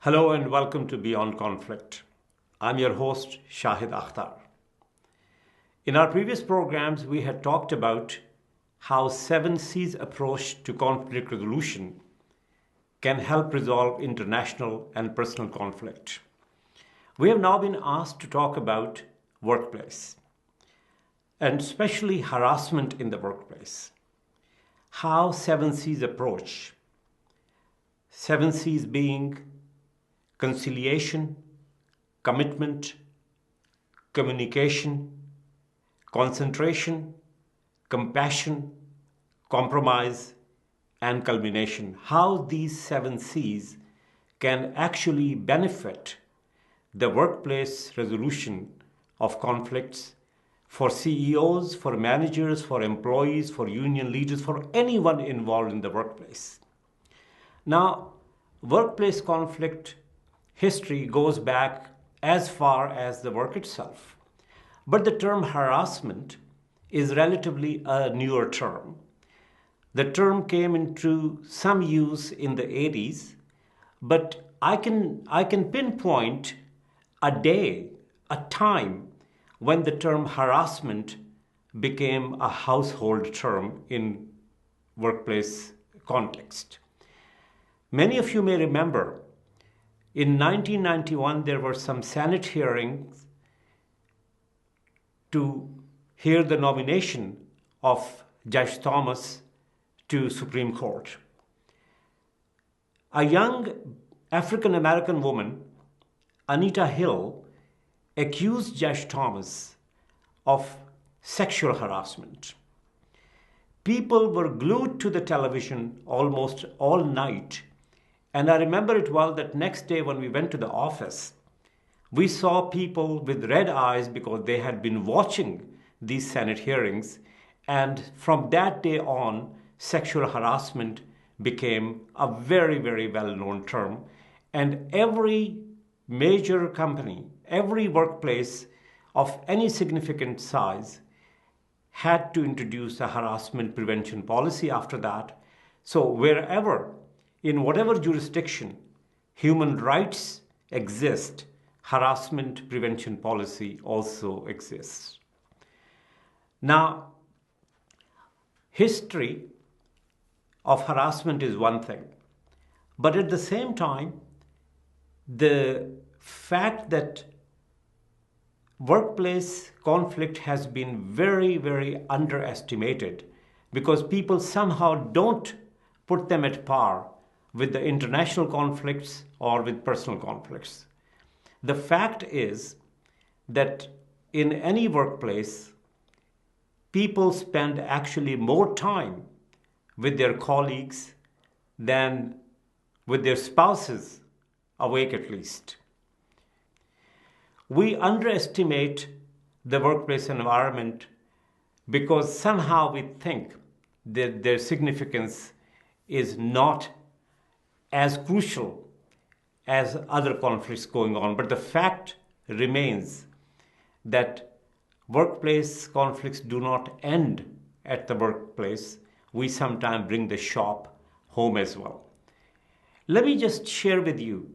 Hello and welcome to Beyond Conflict. I'm your host, Shahid Akhtar. In our previous programs, we had talked about how 7C's approach to conflict resolution can help resolve international and personal conflict. We have now been asked to talk about workplace, and especially harassment in the workplace. How 7C's approach, 7C's being conciliation, commitment, communication, concentration, compassion, compromise, and culmination. How these 7C's can actually benefit the workplace resolution of conflicts for CEOs, for managers, for employees, for union leaders, for anyone involved in the workplace. Now, workplace conflict history goes back as far as the work itself. But the term harassment is relatively a newer term. The term came into some use in the 80s, but I can pinpoint a day, a time when the term harassment became a household term in workplace context. Many of you may remember in 1991, there were some Senate hearings to hear the nomination of Judge Thomas to Supreme Court. A young African American woman, Anita Hill, accused Judge Thomas of sexual harassment. People were glued to the television almost all night. And I remember it well that next day when we went to the office, we saw people with red eyes because they had been watching these Senate hearings. And from that day on, sexual harassment became a very, very well-known term. And every major company, every workplace of any significant size had to introduce a harassment prevention policy after that. So wherever, in whatever jurisdiction human rights exist, harassment prevention policy also exists. Now, history of harassment is one thing, but at the same time, the fact that workplace conflict has been very, very underestimated because people somehow don't put them at par with the international conflicts or with personal conflicts. The fact is that in any workplace, people spend actually more time with their colleagues than with their spouses, awake at least. We underestimate the workplace environment because somehow we think that their significance is not as crucial as other conflicts going on. But the fact remains that workplace conflicts do not end at the workplace. We sometimes bring the shop home as well. Let me just share with you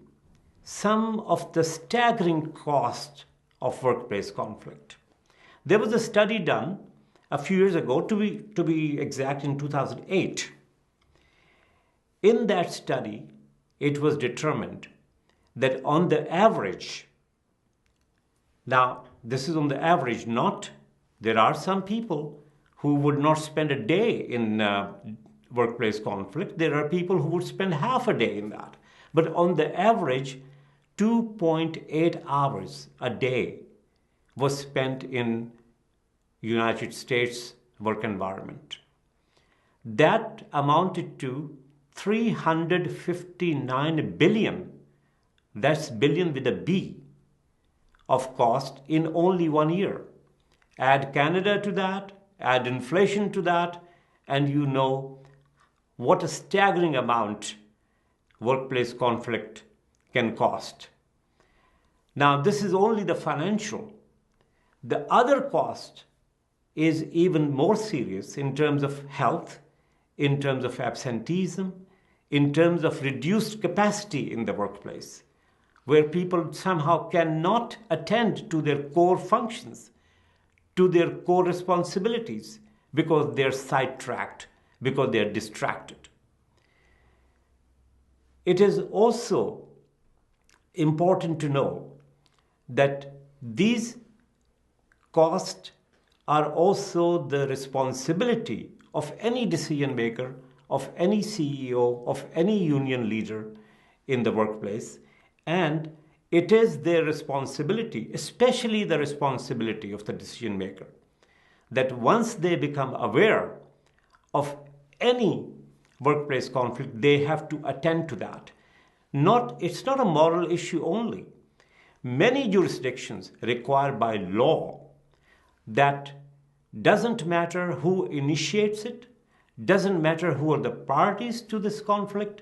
some of the staggering cost of workplace conflict. There was a study done a few years ago, to be exact, in 2008. In that study, it was determined that on the average, now this is on the average, not, there are some people who would not spend a day in workplace conflict. There are people who would spend half a day in that. But on the average, 2.8 hours a day was spent in United States work environment. That amounted to 359 billion, that's billion with a B, of cost in only 1 year. Add Canada to that, add inflation to that, and you know what a staggering amount workplace conflict can cost. Now, this is only the financial. The other cost is even more serious in terms of health, in terms of absenteeism, in terms of reduced capacity in the workplace. where people somehow cannot attend to their core functions, to their core responsibilities, because they're sidetracked, because they're distracted. It is also important to know that these costs are also the responsibility of any decision maker, of any CEO, of any union leader in the workplace, and it is their responsibility, especially the responsibility of the decision maker, that once they become aware of any workplace conflict, they have to attend to that. It's not a moral issue only. Many jurisdictions require by law that doesn't matter who initiates it, doesn't matter who are the parties to this conflict,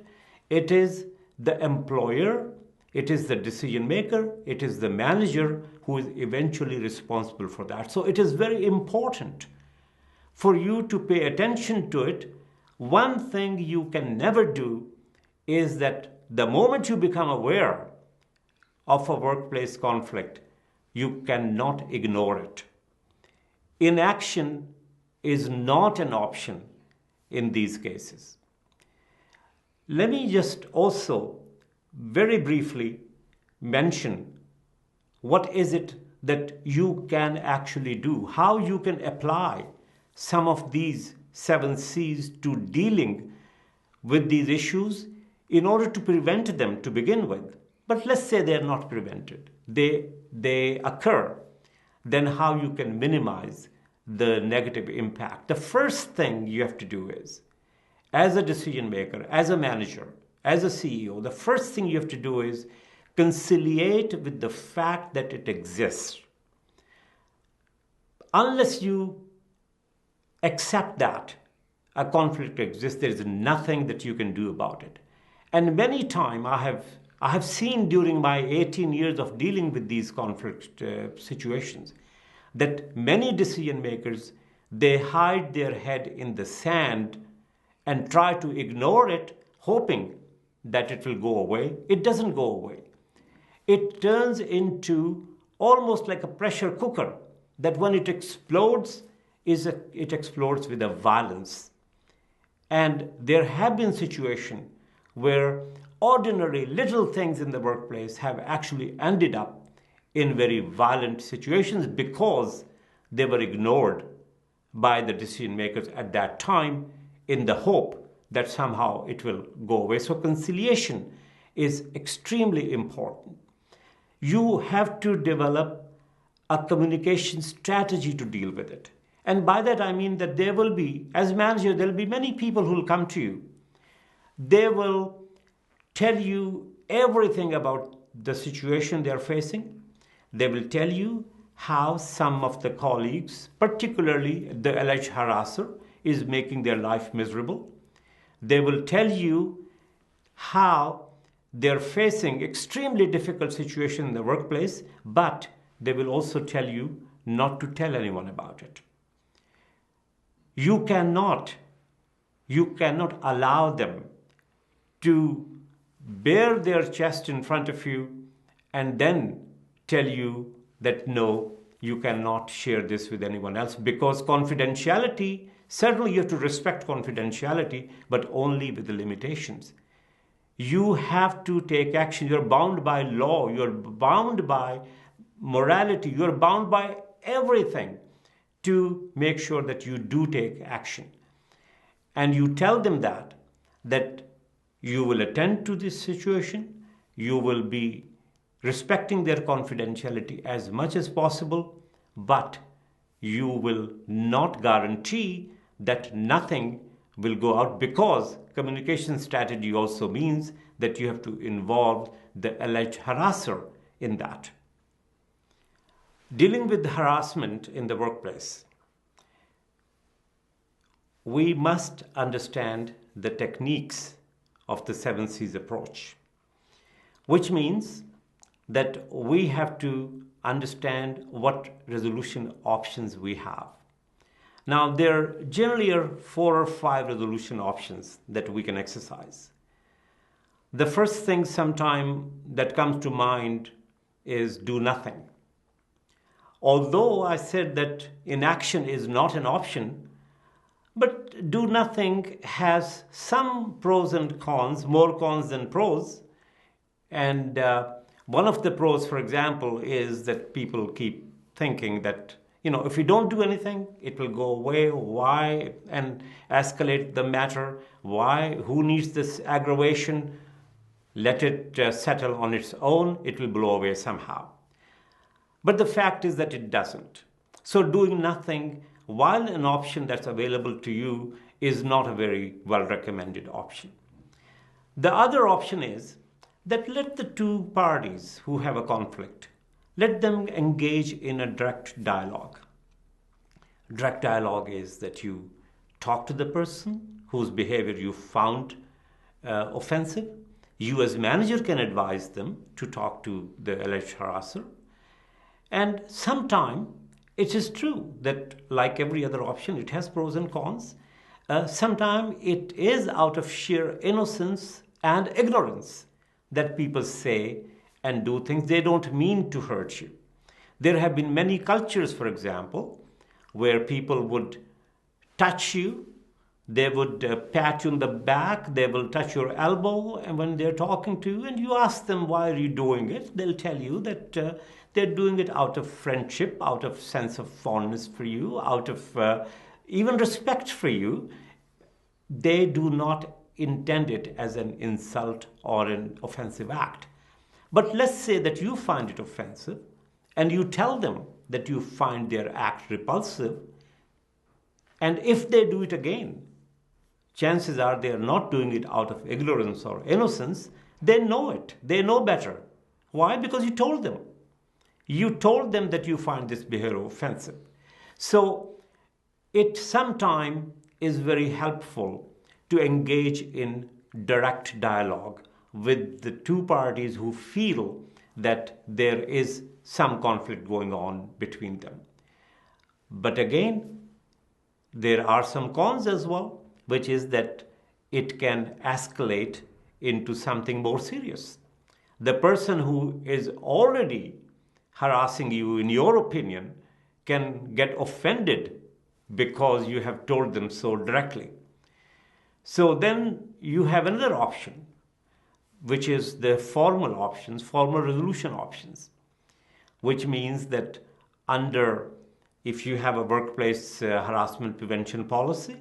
it is the employer, it is the decision maker, it is the manager who is eventually responsible for that. So it is very important for you to pay attention to it. One thing you can never do is that the moment you become aware of a workplace conflict, you cannot ignore it. Inaction is not an option in these cases. Let me just also very briefly mention what is it that you can actually do, how you can apply some of these 7 C's to dealing with these issues in order to prevent them to begin with. But let's say they are not prevented, they occur, then how you can minimize the negative impact. The first thing you have to do is, as a decision maker, as a manager, as a CEO, the first thing you have to do is conciliate with the fact that it exists. Unless you accept that a conflict exists, there is nothing that you can do about it. And many times I have seen during my 18 years of dealing with these conflict situations that many decision makers, they hide their head in the sand and try to ignore it, hoping that it will go away. It doesn't go away. It turns into almost like a pressure cooker that when it explodes, it explodes with a violence. And there have been situations where ordinary little things in the workplace have actually ended up in very violent situations because they were ignored by the decision makers at that time in the hope that somehow it will go away. So conciliation is extremely important. You have to develop a communication strategy to deal with it. And by that I mean that there will be, as manager, there will be many people who will come to you. They will tell you everything about the situation they are facing. They will tell you how some of the colleagues, particularly the alleged harasser, is making their life miserable. They will tell you how they're facing extremely difficult situation in the workplace, but they will also tell you not to tell anyone about it. You cannot allow them to bare their chest in front of you and then tell you that no, you cannot share this with anyone else, because confidentiality, certainly you have to respect confidentiality, but only with the limitations. You have to take action. You're bound by law, you're bound by morality, you're bound by everything to make sure that you do take action. And you tell them that you will attend to this situation, you will be respecting their confidentiality as much as possible, but you will not guarantee that nothing will go out, because communication strategy also means that you have to involve the alleged harasser in that. Dealing with harassment in the workplace, we must understand the techniques of the 7 C's approach, which means that we have to understand what resolution options we have. Now, there generally are 4 or 5 resolution options that we can exercise. the first thing sometime that comes to mind is do nothing. Although I said that inaction is not an option, but do nothing has some pros and cons, more cons than pros. And one of the pros, for example, is that people keep thinking that, if you don't do anything, it will go away. Why? And escalate the matter. Why? Who needs this aggravation? Let it settle on its own. It will blow away somehow. But the fact is that it doesn't. So doing nothing, while an option that's available to you, is not a very well recommended option. The other option is that let the two parties who have a conflict, let them engage in a direct dialogue. Direct dialogue is that you talk to the person whose behavior you found offensive. You as manager can advise them to talk to the alleged harasser. And sometime it is true that, like every other option, it has pros and cons. Sometimes it is out of sheer innocence and ignorance that people say and do things. They don't mean to hurt you. There have been many cultures, for example, where people would touch you, they would pat you on the back, they will touch your elbow, and when they're talking to you and you ask them why are you doing it, they'll tell you that they're doing it out of friendship, out of sense of fondness for you, out of even respect for you. They do not intend it as an insult or an offensive act. But let's say that you find it offensive and you tell them that you find their act repulsive, and if they do it again, chances are they are not doing it out of ignorance or innocence. They know it. They know better. Why? Because you told them. You told them that you find this behavior offensive. So it sometimes is very helpful to engage in direct dialogue with the two parties who feel that there is some conflict going on between them. But again, there are some cons as well, which is that it can escalate into something more serious. The person who is already harassing you, in your opinion, can get offended because you have told them so directly. So then you have another option, which is the formal options, formal resolution options, which means that if you have a workplace harassment prevention policy,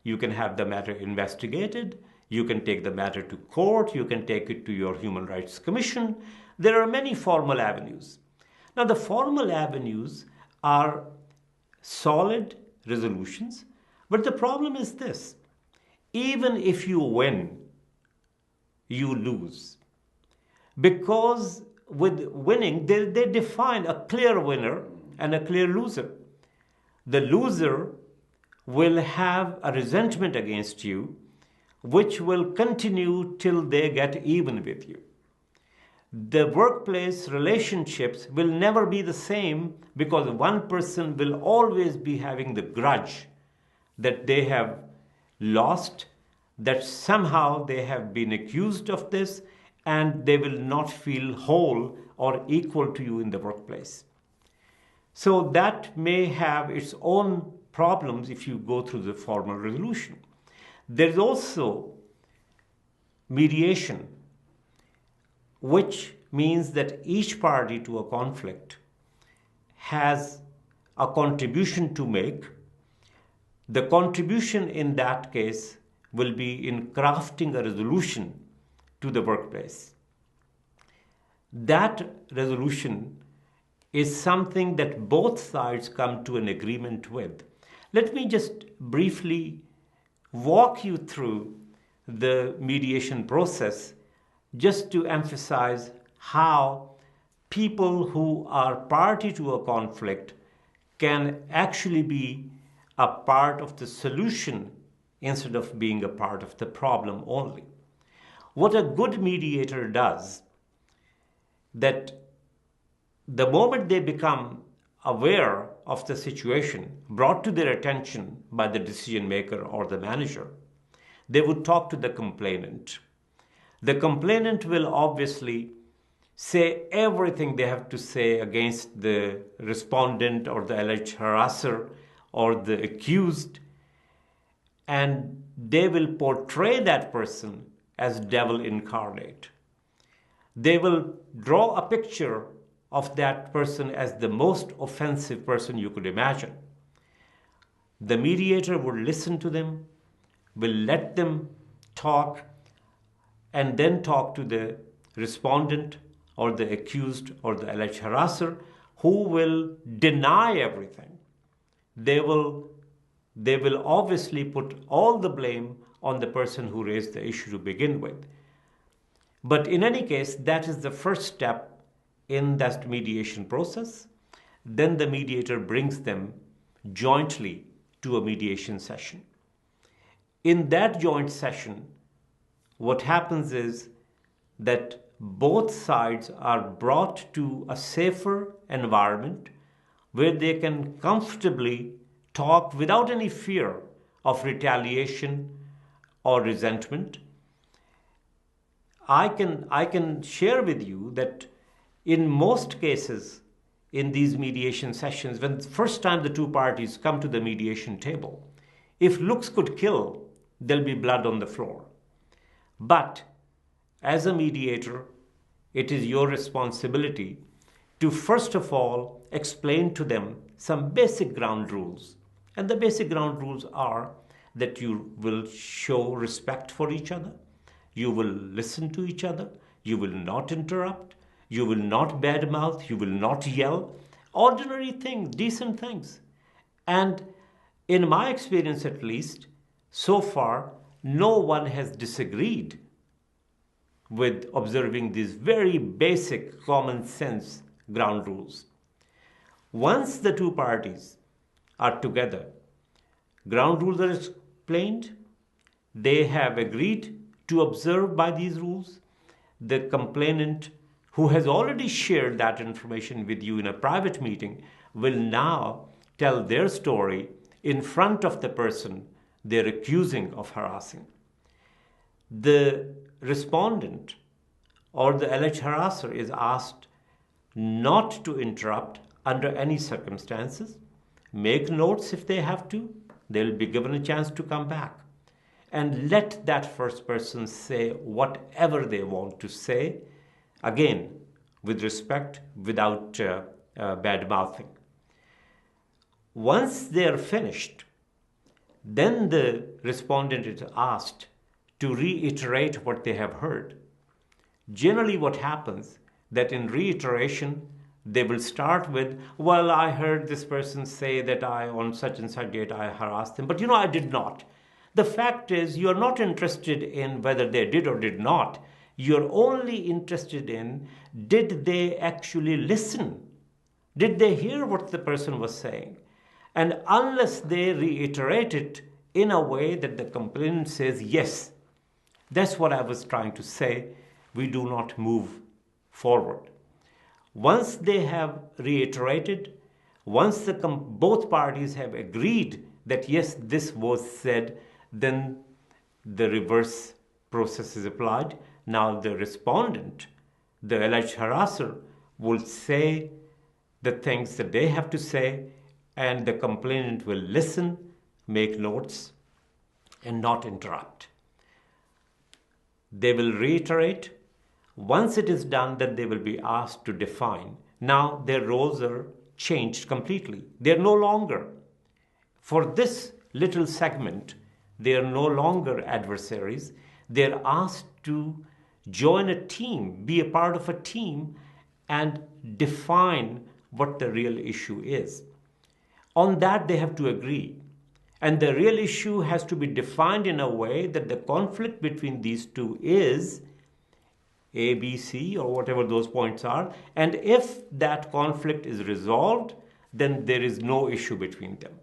you can have the matter investigated, you can take the matter to court, you can take it to your Human Rights Commission. There are many formal avenues. Now, the formal avenues are solid resolutions, but the problem is this: even if you win, you lose. Because with winning, they define a clear winner and a clear loser. The loser will have a resentment against you, which will continue till they get even with you. The workplace relationships will never be the same because one person will always be having the grudge that they have lost, that somehow they have been accused of this, and they will not feel whole or equal to you in the workplace. So that may have its own problems if you go through the formal resolution. There is also mediation, which means that each party to a conflict has a contribution to make. The contribution in that case will be in crafting a resolution to the workplace. That resolution is something that both sides come to an agreement with. Let me just briefly walk you through the mediation process just to emphasize how people who are party to a conflict can actually be a part of the solution instead of being a part of the problem only. What a good mediator does, that the moment they become aware of the situation brought to their attention by the decision maker or the manager, they would talk to the complainant. The complainant will obviously say everything they have to say against the respondent or the alleged harasser or the accused, and they will portray that person as devil incarnate. They will draw a picture of that person as the most offensive person you could imagine. The mediator will listen to them, will let them talk, and then talk to the respondent or the accused or the alleged harasser, who will deny everything. They will obviously put all the blame on the person who raised the issue to begin with. But in any case, that is the first step in that mediation process. Then the mediator brings them jointly to a mediation session. In that joint session, what happens is that both sides are brought to a safer environment where they can comfortably talk without any fear of retaliation or resentment. I can share with you that in most cases in these mediation sessions, when the first time the two parties come to the mediation table, if looks could kill, there'll be blood on the floor. But as a mediator, it is your responsibility to first of all explain to them some basic ground rules. And the basic ground rules are that you will show respect for each other, you will listen to each other, you will not interrupt, you will not badmouth, you will not yell. Ordinary things, decent things. And in my experience at least, so far, no one has disagreed with observing these very basic common sense ground rules. Once the two parties are together, ground rules are explained, they have agreed to observe by these rules. The complainant, who has already shared that information with you in a private meeting, will now tell their story in front of the person they're accusing of harassing. The respondent or the alleged harasser is asked not to interrupt under any circumstances, make notes if they have to, they'll be given a chance to come back, and let that first person say whatever they want to say, again, with respect, without bad mouthing. Once they're finished, then the respondent is asked to reiterate what they have heard. Generally what happens, that in reiteration, they will start with, well, I heard this person say that on such and such date, I harassed them, but I did not. The fact is, you are not interested in whether they did or did not. You're only interested in, did they actually listen? Did they hear what the person was saying? And unless they reiterate it in a way that the complainant says, yes, that's what I was trying to say, we do not move forward. Once they have reiterated, once both parties have agreed that yes, this was said, then the reverse process is applied. Now the respondent, the alleged harasser, will say the things that they have to say, and the complainant will listen, make notes, and not interrupt. They will reiterate. Once it is done, then they will be asked to define. Now their roles are changed completely. They are no longer, for this little segment, they are no longer adversaries. They are asked to join a team, be a part of a team, and define what the real issue is. On that, they have to agree. And the real issue has to be defined in a way that the conflict between these two is A, B, C, or whatever those points are. And if that conflict is resolved, then there is no issue between them.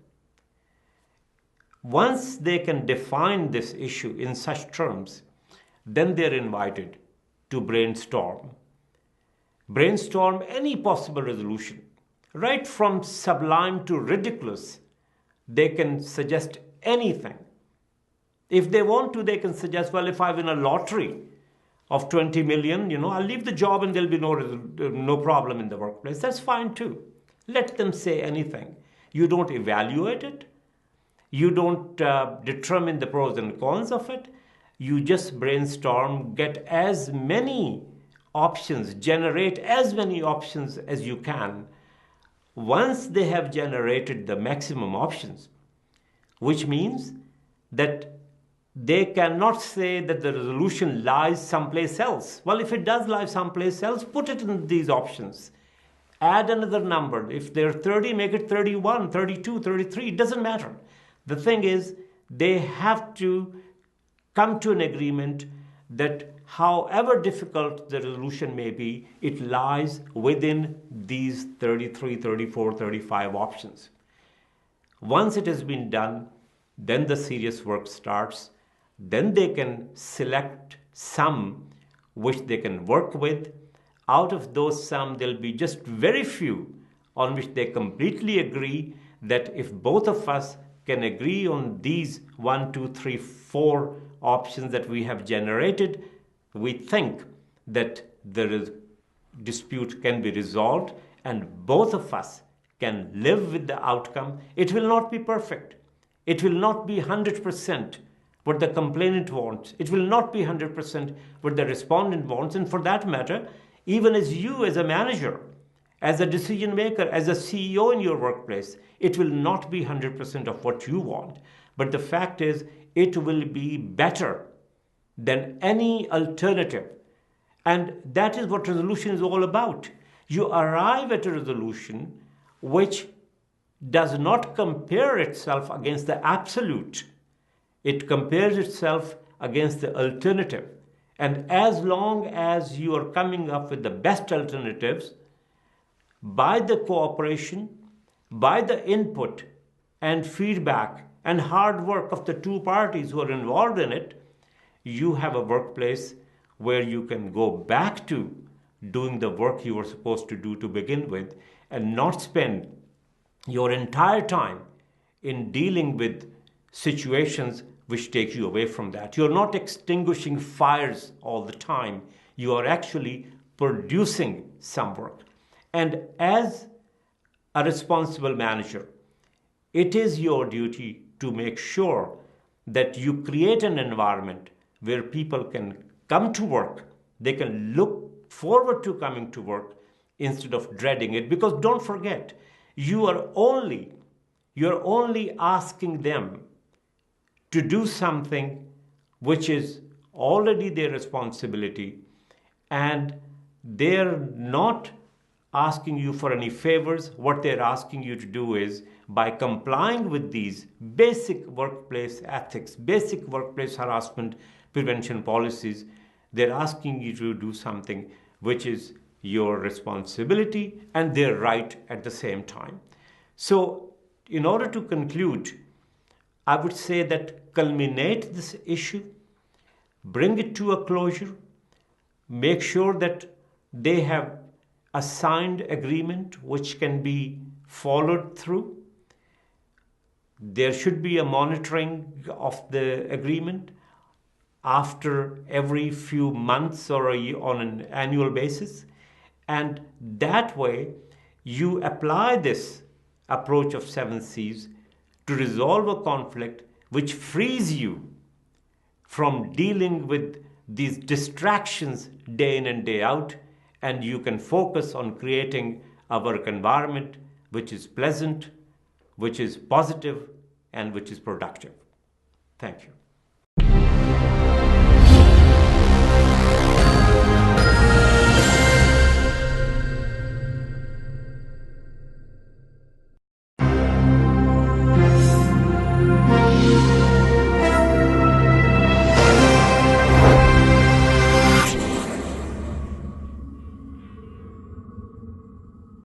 Once they can define this issue in such terms, then they're invited to brainstorm. Brainstorm any possible resolution, right from sublime to ridiculous. They can suggest anything. If they want to, they can suggest, well, if I win a lottery, of 20 million, I'll leave the job and there'll be no problem in the workplace. That's fine too. Let them say anything. You don't evaluate it. You don't determine the pros and cons of it. You just brainstorm, get as many options, generate as many options as you can. Once they have generated the maximum options, which means that they cannot say that the resolution lies someplace else. Well, if it does lie someplace else, put it in these options. Add another number. If they're 30, make it 31, 32, 33. It doesn't matter. The thing is, they have to come to an agreement that however difficult the resolution may be, it lies within these 33, 34, 35 options. Once it has been done, then the serious work starts. Then they can select some which they can work with. Out of those some, there'll be just very few on which they completely agree that if both of us can agree on these 1, 2, 3, 4 options that we have generated, we think that the dispute can be resolved and both of us can live with the outcome. It will not be perfect. It will not be 100% what the complainant wants. It will not be 100% what the respondent wants. And for that matter, even as you as a manager, as a decision maker, as a CEO in your workplace, it will not be 100% of what you want. But the fact is, it will be better than any alternative. And that is what resolution is all about. You arrive at a resolution which does not compare itself against the absolute. It compares itself against the alternative. And as long as you are coming up with the best alternatives, by the cooperation, by the input and feedback and hard work of the two parties who are involved in it, you have a workplace where you can go back to doing the work you were supposed to do to begin with and not spend your entire time in dealing with situations which take you away from that. You're not extinguishing fires all the time. You are actually producing some work. And as a responsible manager, it is your duty to make sure that you create an environment where people can come to work, they can look forward to coming to work instead of dreading it. Because don't forget, you're only asking them to do something which is already their responsibility, and they're not asking you for any favors. What they're asking you to do is, by complying with these basic workplace ethics, basic workplace harassment prevention policies, they're asking you to do something which is your responsibility and their right at the same time. So, in order to conclude, I would say that culminate this issue, bring it to a closure, make sure that they have a signed agreement which can be followed through. There should be a monitoring of the agreement after every few months or on an annual basis. And that way, you apply this approach of 7 C's to resolve a conflict which frees you from dealing with these distractions day in and day out, and you can focus on creating a work environment which is pleasant, which is positive, and which is productive. Thank you.